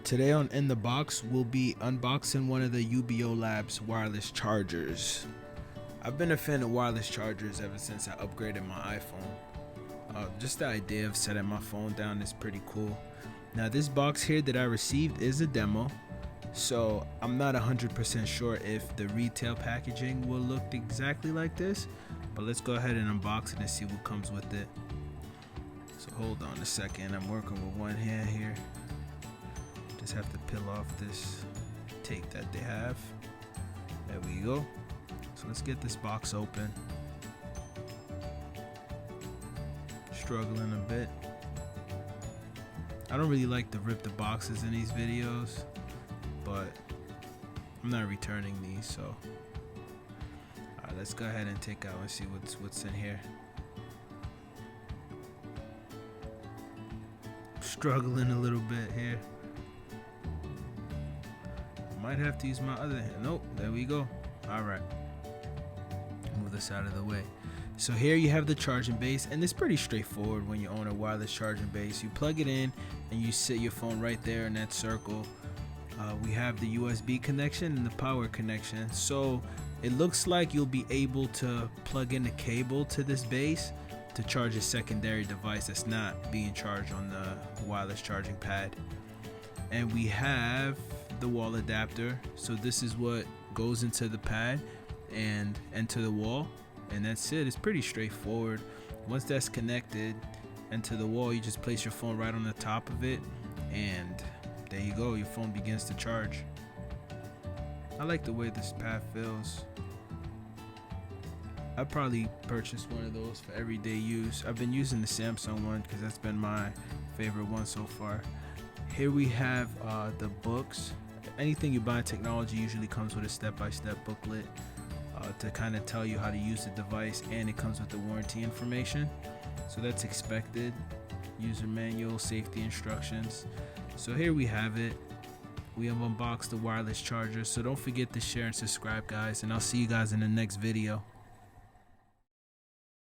Today on In the Box, we'll be unboxing one of the UbioLabs wireless chargers. I've been a fan of wireless chargers ever since I upgraded my iPhone. Just the idea of setting my phone down is pretty cool. Now this box here that I received is a demo, so I'm not 100% sure if the retail packaging will look exactly like this, but let's go ahead and unbox it and see what comes with it. So hold on a second, I'm working with one hand here. Just have to peel off this tape that they have. There we go. So let's get this box open. Struggling a bit. I don't really like to rip the boxes in these videos, but I'm not returning these, so alright, let's go ahead and take out and see what's in here. Struggling a little bit here. Might have to use my other hand. Nope, there we go. Alright, move this out of the way. So here you have the charging base, and it's pretty straightforward when you own a wireless charging base. You plug it in and you sit your phone right there in that circle. We have the USB connection and the power connection, so it looks like you'll be able to plug in a cable to this base to charge a secondary device that's not being charged on the wireless charging pad. And we have the wall adapter, so this is what goes into the pad and into the wall, and that's it. It's pretty straightforward. Once that's connected into the wall, you just place your phone right on the top of it, and there you go, your phone begins to charge. I like the way this pad feels. I'd probably purchase one of those for everyday use. I've been using the Samsung one because that's been my favorite one so far. Here we have the books. Anything you buy in technology usually comes with a step-by-step booklet to kind of tell you how to use the device, and it comes with the warranty information, so that's expected. User manual, safety instructions. So here we have it. We have unboxed the wireless charger, so don't forget to share and subscribe, guys, and I'll see you guys in the next video.